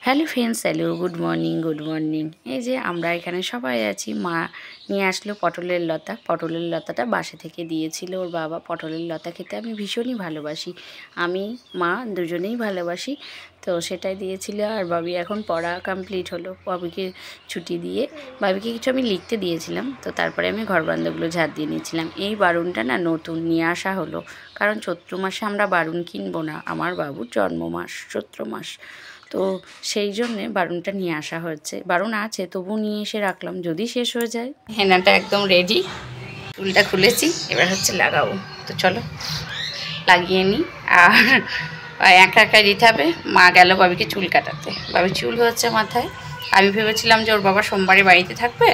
Hello friends, hello, good morning, good morning. এই যে আমরা এখানে সবাই আছি। মা নিয়ে আসলো পটলের লতা। পটলের লতাটা বাসা থেকে দিয়েছিল ওর বাবা। পটলের লতা খেতে আমি ভীষণই ভালোবাসি, আমি মা দুজনেই ভালোবাসি। তো সেটাই দিয়েছিল। আর বাবি এখন পড়া কমপ্লিট হলো, বাবিকে ছুটি দিয়ে বাবিকে কিছু আমি লিখতে দিয়েছিলাম। তো তারপরে আমি ঘরবারান্দাগুলো ঝাড় দিয়ে নিয়েছিলাম। এই বারুনটা না নতুন নিয়ে আসা হলো, কারণ চৈত্র মাসে আমরা বারুন কিনবো না, আমার বাবুর জন্ম মাস চৈত্র মাস। তো সেই জন্যে বারুনটা নিয়ে আসা হয়েছে। বারুন আছে, তবু নিয়ে এসে রাখলাম, যদি শেষ হয়ে যায়। হেনাটা একদম রেডি, চুলটা খুলেছি, এবার হচ্ছে লাগাবো। তো চলো লাগিয়ে নিই। আর একা একা দিতে হবে। মা গেল বাবিকে চুল কাটাতে, বাবির চুল হচ্ছে মাথায়। আমি ভেবেছিলাম যে ওর বাবা সোমবারে বাড়িতে থাকবে,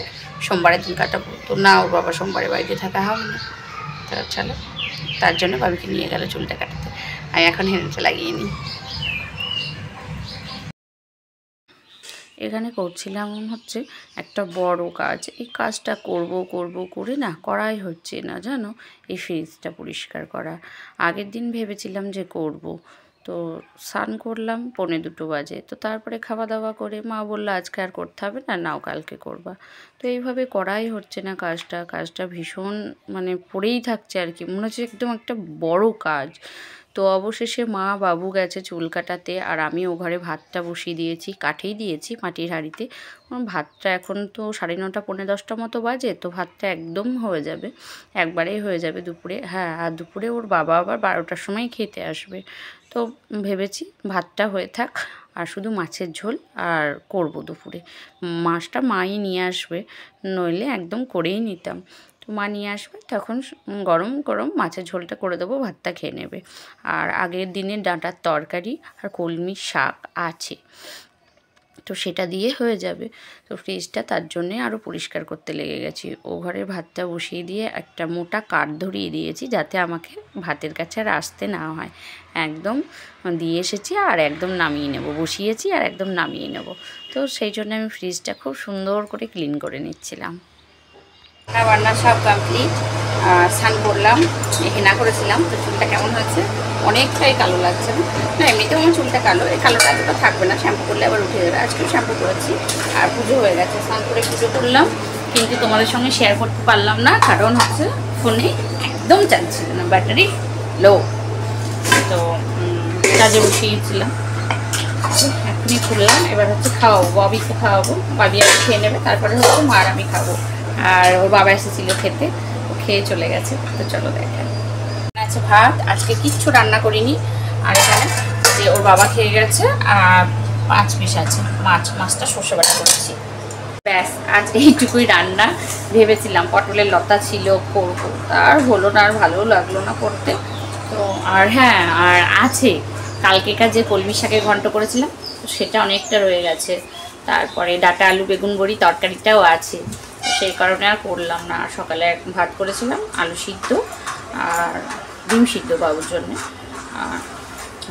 সোমবারে চুল কাটাবো। তো না, ওর বাবা সোমবারে বাড়িতে থাকা হবে না। তো চলো, তার জন্য বাবিকে নিয়ে গেল চুলটা কাটাতে। আমি এখন হেনাটা লাগিয়ে নিই। এখানে করছিলাম হচ্ছে একটা বড় কাজ। এই কাজটা করব করে না করাই হচ্ছে না, জানো। এই ফ্রিজটা পরিষ্কার করা আগের দিন ভেবেছিলাম যে করব। তো স্নান করলাম 1:45 বাজে। তো তারপরে খাওয়া দাওয়া করে মা বললো আজকে আর করতে হবে না, নাও কালকে করবা। তো এইভাবে করাই হচ্ছে না কাজটা ভীষণ মানে পড়েই থাকছে আর কি, মনে হচ্ছে একদম একটা বড় কাজ। তো অবশেষে মা বাবু গেছে চুল কাটাতে, আর আমি ও ঘরে ভাতটা বসিয়ে দিয়েছি, কাঠেই দিয়েছি মাটির হাঁড়িতে। ভাতটা এখন তো 9:30 10:45 মতো বাজে, তো ভাতটা একদম হয়ে যাবে, একবারেই হয়ে যাবে দুপুরে। হ্যাঁ, আর দুপুরে ওর বাবা আবার 12টার সময় খেতে আসবে। তো ভেবেছি ভাতটা হয়ে থাক, আর শুধু মাছের ঝোল আর করব দুপুরে। মাছটা মাই নিয়ে আসবে, নইলে একদম করেই নিতাম। তো মা নিয়ে আসবে, তখন গরম গরম মাছের ঝোলটা করে দেবো, ভাতটা খেয়ে নেবে। আর আগের দিনের ডাঁটার তরকারি আর কলমির শাক আছে, তো সেটা দিয়ে হয়ে যাবে। তো ফ্রিজটা তার জন্যে আরও পরিষ্কার করতে লেগে গেছি। ও ঘরের ভাতটা বসিয়ে দিয়ে একটা মোটা কাঠ ধরিয়ে দিয়েছি, যাতে আমাকে ভাতের কাছে আর আসতে না হয়। একদম দিয়ে এসেছি আর একদম নামিয়ে নেব, বসিয়েছি আর একদম নামিয়ে নেব। তো সেই জন্য আমি ফ্রিজটা খুব সুন্দর করে ক্লিন করে নিচ্ছিলাম। রান্না সব কমপ্লিট, স্নান করলাম, হেনা করেছিলাম। তো চুলটা কেমন হয়েছে? অনেকটাই কালো লাগছে না? না, এমনিতেও আমার চুলটা কালো, এই কালোটা এতটা থাকবে না, শ্যাম্পু করলে আবার উঠে যাবে। আজকেও শ্যাম্পু করেছি। আর পুজো হয়ে গেছে, স্নান করে পুজো করলাম, কিন্তু তোমাদের সঙ্গে শেয়ার করতে পারলাম না, কারণ হচ্ছে ফোনে একদম চার্জ ছিল না, ব্যাটারি লো। তো কাজে বসিয়েছিলাম, এখনই খুললাম। এবার হচ্ছে খাওয়াবো, বাবিকে খাওয়াবো, বাবি আর খেয়ে নেবে, তারপরে হচ্ছে মা আর আমি খাবো। আর ওর বাবা এসেছিলো খেতে, ও খেয়ে চলে গেছে। তো চলো দেখেন, আছে ভাত, আজকে কিচ্ছু রান্না করিনি। আর এখানে যে ওর বাবা খেয়ে গেছে, আর মাছ পিস আছে, মাছটা সর্ষে বাটা করেছি। ব্যাস, আজ এইটুকুই রান্না। ভেবেছিলাম পটলের লতা ছিল করবো, তার হলো না, আর ভালো লাগলো না করতে। তো আর হ্যাঁ, আর আছে কালকেকার যে কলমি শাকের ঘন্ট করেছিলাম, তো সেটা অনেকটা রয়ে গেছে। তারপরে ডাঁটা আলু বেগুন বড়ি তরকারিটাও আছে, সেই কারণে আর করলাম না। আর সকালে ভাত করেছিলাম, আলু সিদ্ধ আর ডিম সিদ্ধ বাবুর জন্যে। আর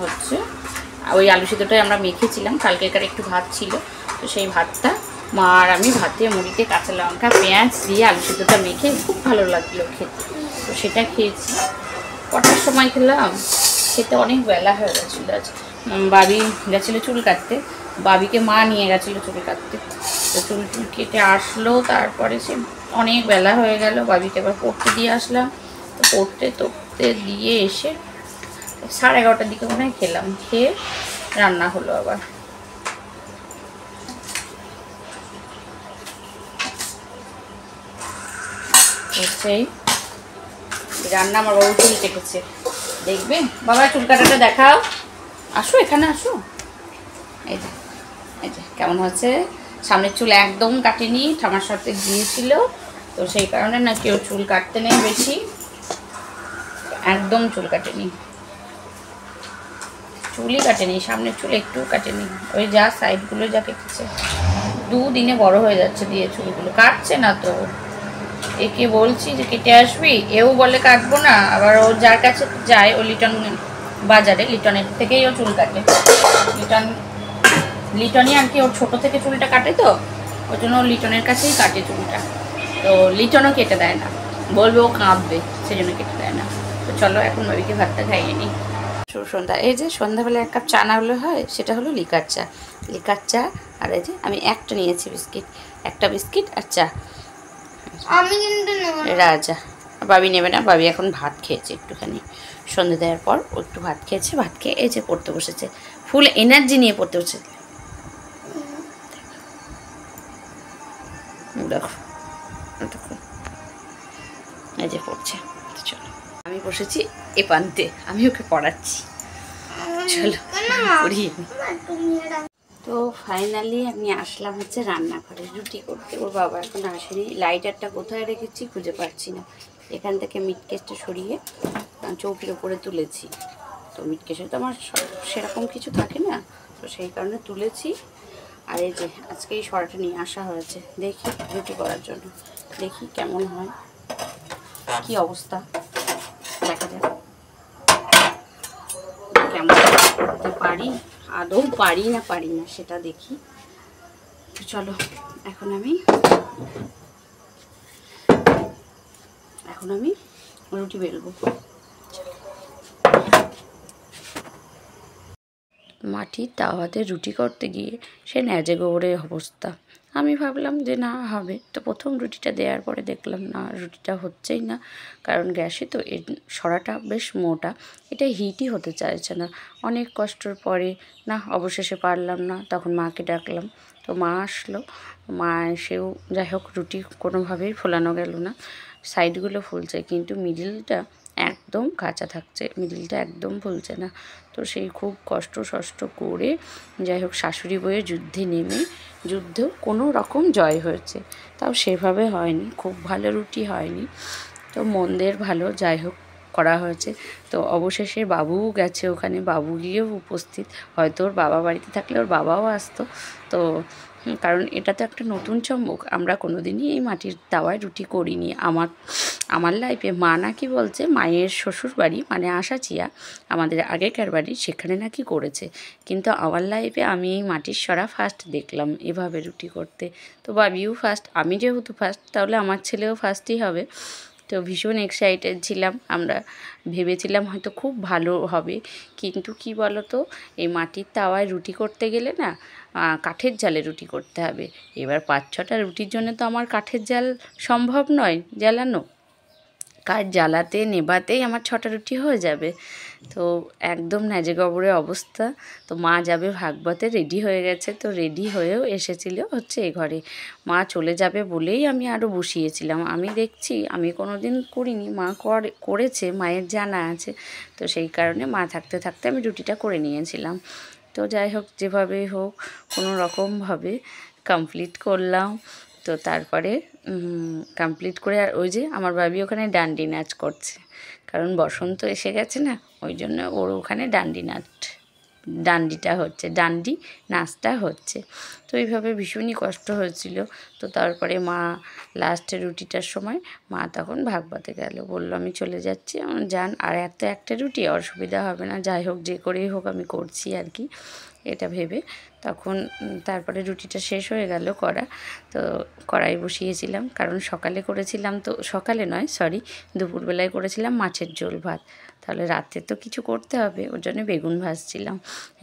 হচ্ছে ওই আলু সিদ্ধটাই আমরা মেখেছিলাম, কালকেকার একটু ভাত ছিল, তো সেই ভাতটা মা আর আমি ভাতে মুড়িতে কাঁচা লঙ্কা পেঁয়াজ দিয়ে আলু সিদ্ধটা মেখে খুব ভালো লাগলো খেতে। তো সেটা খেয়েছি। কটার সময় খেলাম, খেতে অনেক বেলা হয়ে গেছিলো। আজ বাবি গেছিলো চুল কাটতে, বাবিকে মা নিয়ে গেছিলো চুল কাটতে। তো চুল কেটে আসলো, তারপরে সে অনেক বেলা হয়ে গেল। বাবিকে এবার পড়তে দিয়ে আসলাম। তো পড়তে দিয়ে এসে 11:30টার দিকে মনে হয় খেলাম, খেয়ে রান্না হলো আবার। সেই রান্না আমার বাবু চুল কেটেছে, দেখবে বাবা চুল কাটাটা দেখাও, আসো এখানে আসো। এই যে এই যে কেমন হচ্ছে, সামনের চুল একদম কাটেনি, ঠামার সাথে গিয়েছিল, তো সেই কারণে না কেউ চুল কাটতে নেই বেশি, একদম চুল কাটেনি, চুলই কাটেনি, সামনের চুল একটুও কাটেনি, ওই যা সাইডগুলো যা কেটেছে। 2 দিনে বড় হয়ে যাচ্ছে দিয়ে চুলগুলো, কাটছে না তো। একে বলছি যে কেটে আসবি, এও বলে কাটবো না। আবার ও যার কাছে যায়, ও লিটন বাজারে, লিটনের থেকেই ও চুল কাটে। লিটনই আর কি ওর ছোটো থেকে চুলটা কাটে, তো ওই জন্য ও লিটনের কাছেই কাটে চুলটা। তো লিটনও কেটে দেয় না, বলবে ও কাঁদবে, সেই জন্য কেটে দেয় না। তো চলো এখন বাবিকে ভাতটা খাইয়ে নিই। সন্ধ্যা। এই যে সন্ধ্যাবেলা এক কাপ চা না হলে হয়, সেটা হলো লিকার চা। লিকার চা আর এই যে আমি একটা নিয়েছি বিস্কিট, একটা বিস্কিট আর চা। আমি কিন্তু রাজা বাবি নেবে না, বাবি এখন ভাত খেয়েছে একটুখানি, সন্ধ্যে দেওয়ার পর ও একটু ভাত খেয়েছে, ভাত খেয়ে এই যে পড়তে বসেছে, ফুল এনার্জি নিয়ে পড়তে বসেছে। দেখো দেখো এই যে পড়ছে। চলো আমি বসেছি এ প্রান্তে, আমি ওকে পড়াচ্ছি, চলো পড়িয়ে। তো ফাইনালি আমি আসলাম হচ্ছে রান্নাঘরে রুটি করতে। ওর বাবা এখন আসেনি, লাইটারটা কোথায় রেখেছি খুঁজে পাচ্ছি না। এখান থেকে মিটকেসটা সরিয়ে চৌকির ওপরে তুলেছি। তো মিটকেসে তো আমার সেরকম কিছু থাকে না, তো সেই কারণে তুলেছি। আর এই যে আজকে এই সরাটা নিয়ে আসা হয়েছে, দেখি রুটি করার জন্য, দেখি কেমন হয়, কি অবস্থা দেখা যাক কেমন করতে পারি, আদৌ পারি না সেটা দেখি। তো চলো এখন আমি রুটি বেলবো। মাটির তাওয়াতে রুটি করতে গিয়ে সে ন্যাজে গোবরের অবস্থা। আমি ভাবলাম যে না হবে, তো প্রথম রুটিটা দেওয়ার পরে দেখলাম না রুটিটা হচ্ছেই না, কারণ গ্যাসে তো এর সরাটা বেশ মোটা, এটা হিটই হতে চাইছে না। অনেক কষ্টর পরে না অবশেষে পারলাম না, তখন মাকে ডাকলাম। তো মা আসলো, মা এসেও যাই হোক রুটি কোনোভাবেই ফোলানো গেল না, সাইডগুলো ফুলছে কিন্তু মিডিলটা একদম কাঁচা থাকছে, মিডিলটা একদম ফুলছে না। তো সেই খুব কষ্ট করে যাই হোক শাশুড়ি বউয়ের যুদ্ধে নেমে যুদ্ধেও কোনো রকম জয় হয়েছে, তাও সেভাবে হয়নি, খুব ভালো রুটি হয়নি, তো মন্দের ভালো যাই হোক করা হয়েছে। তো অবশেষে বাবুও গেছে ওখানে, বাবু গিয়েও উপস্থিত, হয়তো ওর বাবা বাড়িতে থাকলে ওর বাবাও আসতো। তো কারণ এটা তো একটা নতুন চমক, আমরা কোনো দিনই এই মাটির তাওয়ায় রুটি করিনি। আমার লাইফে মা নাকি বলছে মায়ের শ্বশুর বাড়ি মানে আশাচিয়া আমাদের আগেকার বাড়ি, সেখানে নাকি করেছে, কিন্তু আমার লাইফে আমি এই মাটির সরা ফার্স্ট দেখলাম এভাবে রুটি করতে। তো বাবিও ফার্স্ট, আমি যেহেতু ফার্স্ট তাহলে আমার ছেলেও ফার্স্টই হবে। তো ভীষণ এক্সাইটেড ছিলাম, আমরা ভেবেছিলাম হয়তো খুব ভালো হবে, কিন্তু কি বলো তো, এই মাটির তাওয়ায় রুটি করতে গেলে না কাঠের জালে রুটি করতে হবে। এবার 5-6টা রুটির জন্য তো আমার কাঠের জাল সম্ভব নয় জ্বালানো, কাঠ জ্বালাতে নেবাতেই আমার 6টা রুটি হয়ে যাবে। তো একদম ন্যাজে গবরে অবস্থা। তো মা যাবে ভাগবতে, রেডি হয়ে গেছে, তো রেডি হয়েও এসেছিল হচ্ছে এ ঘরে। মা চলে যাবে বলেই আমি আরও বসিয়েছিলাম, আমি দেখছি আমি কোনো দিন করিনি, মা করেছে, মায়ের জানা আছে, তো সেই কারণে মা থাকতে থাকতে আমি রুটিটা করে নিয়েছিলাম। তো যাই হোক যেভাবেই হোক কোনো রকমভাবে কমপ্লিট করলাম। তো তারপরে কমপ্লিট করে আর ওই যে আমার বাবি ওখানে ডান্ডি নাচ করছে, কারণ বসন্ত এসে গেছে না, ওই জন্য ওর ওখানে ডান্ডিটা হচ্ছে, ডান্ডি নাচটা হচ্ছে। তো এইভাবে ভীষণই কষ্ট হয়েছিল। তো তারপরে মা লাস্টের রুটিটার সময় মা তখন ভাগবতে গেল, বললো আমি চলে যাচ্ছি, যান, আর একটা রুটি অসুবিধা হবে না, যাই হোক যে করেই হোক আমি করছি আর কি এটা ভেবে। তখন তারপরে রুটিটা শেষ হয়ে গেল করা, তো কড়াই বসিয়েছিলাম, কারণ সকালে করেছিলাম, তো সকালে নয় সরি দুপুরবেলায় করেছিলাম মাছের ঝোল ভাত, তাহলে রাতে তো কিছু করতে হবে, ওর জন্য বেগুন ভাজছিলাম,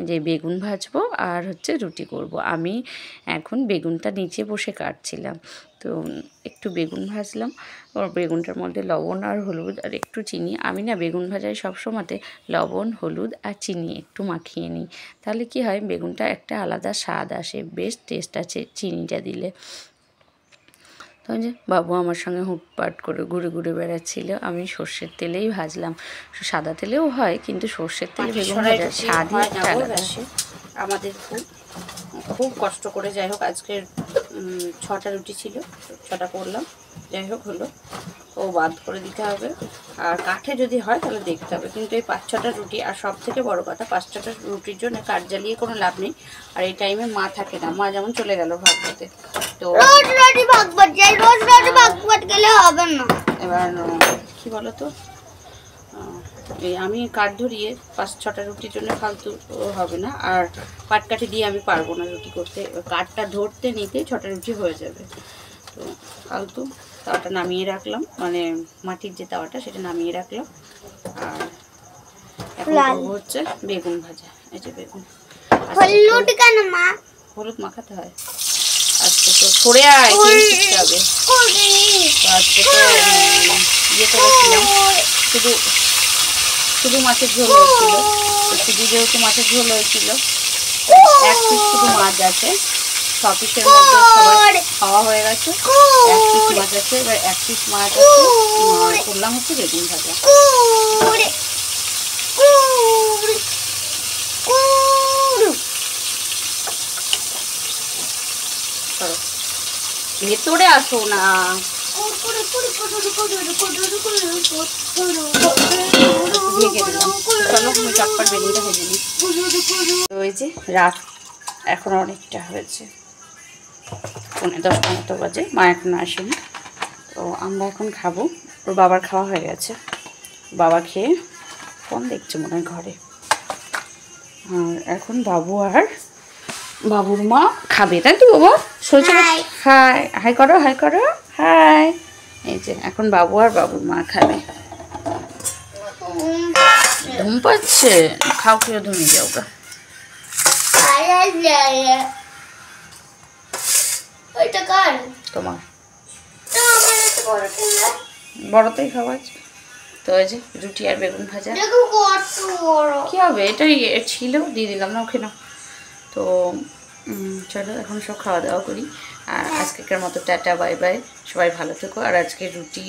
যে বেগুন ভাজবো আর হচ্ছে রুটি করব। আমি এখন বেগুনটা নিচে বসে কাটছিলাম, তো একটু বেগুন ভাজলাম, ওর বেগুনটার মধ্যে লবণ আর হলুদ আর একটু চিনি, আমি না বেগুন ভাজায় সবসময়তে লবণ হলুদ আর চিনি একটু মাখিয়ে নিই, তাহলে কি হয় বেগুনটা একটা আলাদা স্বাদ আসে, বেশ টেস্ট আছে চিনিটা দিলে। তো যে বাবু আমার সঙ্গে হুটপাট করে ঘুরে বেড়াচ্ছিল, আমি সর্ষের তেলেই ভাজলাম, সাদা তেলেও হয় কিন্তু সর্ষের তেলে বেগুন ভাজার স্বাদই একটা আলাদা। আমাদের খুব কষ্ট করে যাই হোক আজকের 6টা রুটি ছিল, 6টা করলাম, যাই হোক হলো, ও বাদ করে দিতে হবে, আর কাঠে যদি হয় তাহলে দেখতে হবে, কিন্তু এই 5-6টা রুটি, আর সব থেকে বড় কথা 5-6টা রুটির জন্য কাঠ জ্বালিয়ে কোনো লাভ নেই, আর এই টাইমে মা থাকে না, মা যেমন চলে গেল ভাগবতে, তো ভাগবত গেলে হবে না। এবার কি বলো তো, এই আমি কাঠ ধরিয়ে 5-6টা রুটির জন্য ফালতু হবে না, আর পাটকাঠি দিয়ে আমি পারবো না রুটি করতে, কাঠটা ধরতে নিতে 6টা রুটি হয়ে যাবে, তো ফালতু। তাওয়াটা নামিয়ে রাখলাম, মানে মাটির যে তাওয়াটা সেটা নামিয়ে রাখলাম, আর এখন করবো হচ্ছে বেগুন ভাজা। এই যে বেগুন। হলুদ কেন মা? হলুদ মাখাতে হয়। আজকে তো সরে আয় শিখতে হবে। তো আজকে তো ইয়ে করেছিলাম, শুধু শুধু মাছের ঝোল হয়েছিল। তো শুধু যেহেতু মাছের ঝোল হয়েছিল, এক পিস শুধু মাছ আছে। ছ পিসের মধ্যে সবার খাওয়া হয়ে গেছে। এক পিস মাছ আছে, এবার এক পিস মাছ আছে করলাম হচ্ছে বেগুন ভাজা। ভেতরে আসো না। ঢেকে দিলাম। চলো আমি চটপট বেগুনটা ভেজে দিই। তো এই যে রাত এখন অনেকটা হয়েছে, 9:30 মতো বাজে। মা এখন আসেনি, তো আমরা এখন খাবো। ওর বাবার খাওয়া হয়ে গেছে, বাবা খেয়ে ফোন দেখছে মনে হয় ঘরে। আর এখন বাবু আর বাবুর মা খাবে, তাই তো বাবা? সোজা হাই হাই করো, হাই করো, হাই। এই যে এখন বাবু আর বাবুর মা খাবে। ঘুম পাচ্ছে? খাও, খেয়ে ঘুমিয়ে যাও গা। তোমার বড়তেই খাওয়া। তো এই যে রুটি আর বেগুন ভাজা। কি হবে, এটাই ছিল, দিয়ে দিলাম না, ওকে না। তো চলো এখন সব খাওয়া দাওয়া করি। আর আজকের মতো টাটা, বাই বাই, সবাই ভালো থেকো। আর আজকে রুটি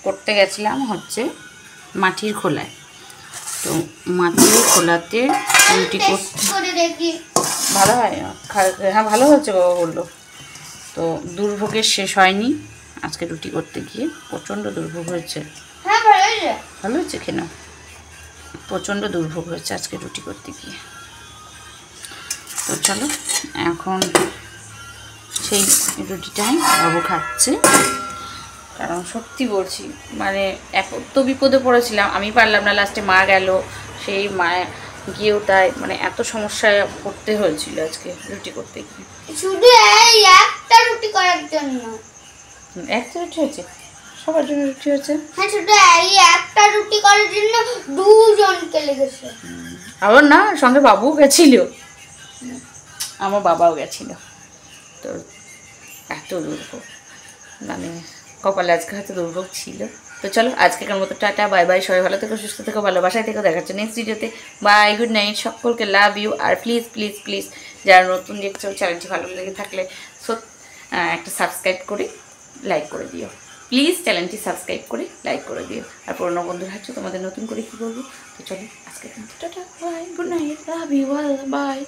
করতে গেছিলাম হচ্ছে মাটির খোলায়। তো মাটির খোলাতে রুটি করতে ভালো হয়। হ্যাঁ ভালো হচ্ছে বাবা বললো। তো দুর্ভোগের শেষ হয়নি আজকে রুটি করতে গিয়ে, প্রচণ্ড দুর্ভোগ হয়েছে। ভালো হচ্ছে কেন? প্রচণ্ড দুর্ভোগ হয়েছে আজকে রুটি করতে গিয়ে। তো চলো এখন সেই রুটিটাই বাবু খাচ্ছে। কারণ সত্যি বলছি, মানে এত বিপদে পড়েছিলাম, আমি পারলাম না, লাস্টে মা গেল। সেই মা গিয়েও তাই, মানে এত সমস্যায় পড়তে হয়েছিল আজকে রুটি করতে গিয়ে। শুধু এই একটা রুটি করার জন্য। একটা রুটি হয়েছে? সবার জন্য রুটি হয়েছে? হ্যাঁ, শুধু এই একটা রুটি করার জন্য দুজনকে লেগেছে। আবার না, সঙ্গে বাবুও গেছিল, আমার বাবাও গেছিল। তো এত দুর্ভোগ, মানে কপালে আজকে হয়তো দুর্ভোগ ছিল। তো চলো আজকের মতো টাটা, বাই বাই, সবাই ভালো থেকো, সুস্থ থেকো, ভালোবাসায় থেকো। দেখাচ্ছে নেক্সট ভিডিওতে। বাই, গুড নাইট, সকলকে লাভ ইউ। আর প্লিজ প্লিজ প্লিজ যারা নতুন দেখছো, চ্যানেলটি ভালো লেগে থাকলে একটা সাবস্ক্রাইব করে লাইক করে দিও প্লিজ। চ্যানেলটি সাবস্ক্রাইব করে লাইক করে দিও। আর পুরোনো বন্ধুরা হচ্ছে তোমাদের নতুন করে কী বলবো। তো চলো আজকের মতো tata, bye, good night, love you, by.